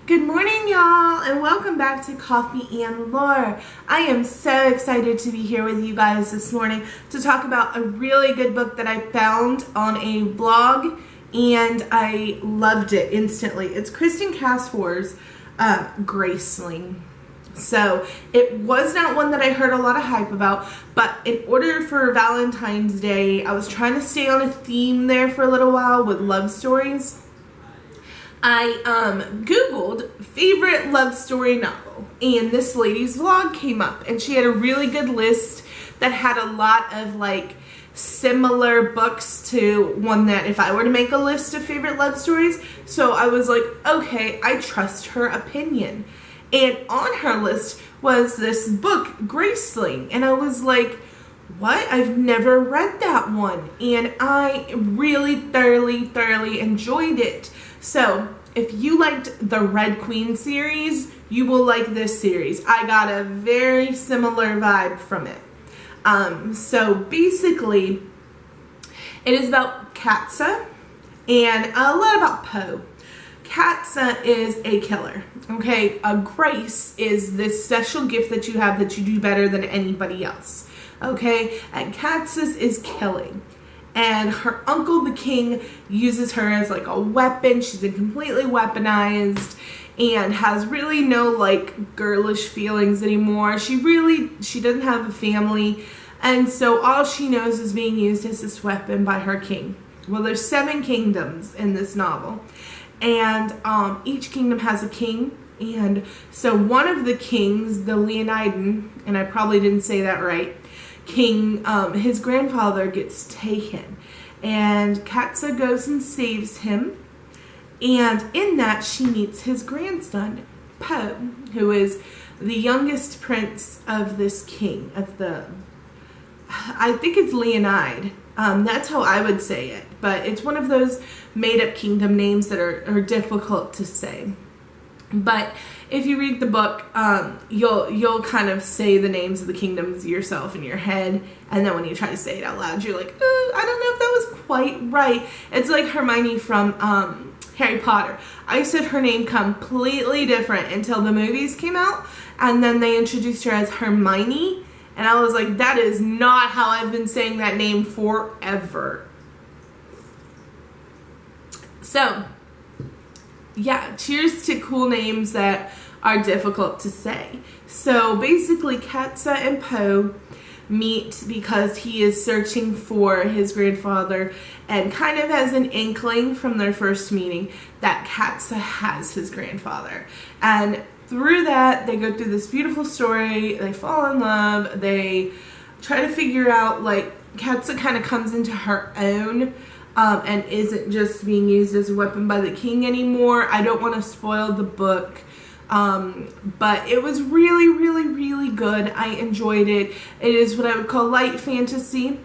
Good morning, y'all, and welcome back to Coffee and Lore. I am so excited to be here with you guys this morning to talk about a really good book that I found on a blog, and I loved it instantly. It's Kristin Cashore's Graceling. So it was not one that I heard a lot of hype about, but in order for Valentine's Day, I was trying to stay on a theme there for a little while with love stories. I Googled favorite love story novel, and this lady's vlog came up, and she had a really good list that had a lot of like similar books to one that if I were to make a list of favorite love stories. So I was like, okay, I trust her opinion. And on her list was this book, Graceling, and I was like, what? I've never read that one, and I really thoroughly enjoyed it. So if you liked the Red Queen series, you will like this series. I got a very similar vibe from it. So basically, it is about Katsa and a lot about Poe. Katsa is a killer, okay? Grace is this special gift that you have that you do better than anybody else, okay? And Katsa's is killing. And her uncle, the king, uses her as like a weapon. She's been completely weaponized and has really no like girlish feelings anymore. She doesn't have a family. And so all she knows is being used as this weapon by her king. Well, there's 7 kingdoms in this novel. And each kingdom has a king. And so one of the kings, the Leonidan, and I probably didn't say that right, king, his grandfather gets taken, and Katsa goes and saves him, and in that she meets his grandson, Poe, who is the youngest prince of this king, of the, I think it's Leonide, that's how I would say it, but it's one of those made-up kingdom names that are difficult to say. But if you read the book, you'll kind of say the names of the kingdoms yourself in your head, and then when you try to say it out loud, you're like, I don't know if that was quite right. It's like Hermione from Harry Potter. I said her name completely different until the movies came out, and then they introduced her as Hermione, and I was like, that is not how I've been saying that name forever. So yeah, cheers to cool names that are difficult to say. So basically, Katsa and Poe meet because he is searching for his grandfather and kind of has an inkling from their first meeting that Katsa has his grandfather. And through that, they go through this beautiful story. They fall in love. They try to figure out, like, Katsa kind of comes into her own and isn't just being used as a weapon by the king anymore. I don't want to spoil the book, but it was really good. I enjoyed it. It is what I would call light fantasy,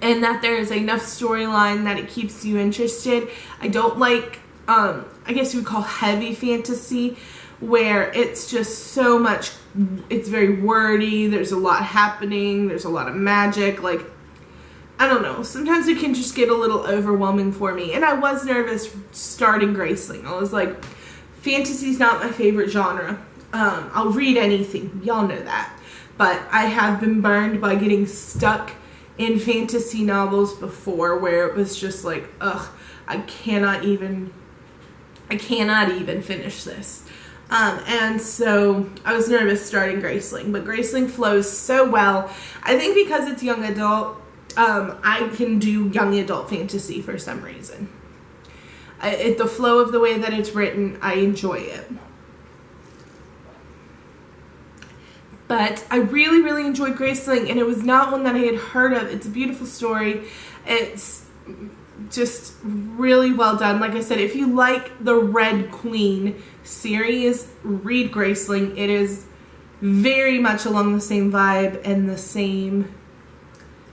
and that there is enough storyline that it keeps you interested. I don't like, I guess you would call heavy fantasy, where it's just so much, it's very wordy, there's a lot happening, there's a lot of magic, like, I don't know, sometimes it can just get a little overwhelming for me. And I was nervous starting Graceling. I was like, fantasy's not my favorite genre. I'll read anything, y'all know that. But I have been burned by getting stuck in fantasy novels before, where it was just like, ugh, I cannot even finish this. And so I was nervous starting Graceling, but Graceling flows so well. I think because it's young adult, I can do young adult fantasy for some reason. The flow of the way that it's written, I enjoy it. But I really enjoyed Graceling, and it was not one that I had heard of. It's a beautiful story. It's just really well done. Like I said, if you like the Red Queen series, read Graceling. It is very much along the same vibe and the same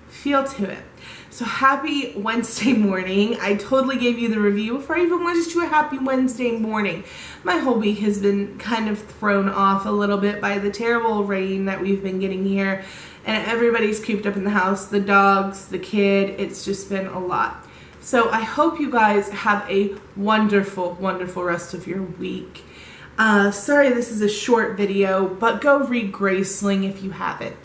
feel to it. So happy Wednesday morning. I totally gave you the review before I even wished you a happy Wednesday morning. My whole week has been kind of thrown off a little bit by the terrible rain that we've been getting here, and everybody's cooped up in the house, the dogs, the kid. It's just been a lot. So I hope you guys have a wonderful, wonderful rest of your week. Sorry this is a short video, but go read Graceling if you haven't.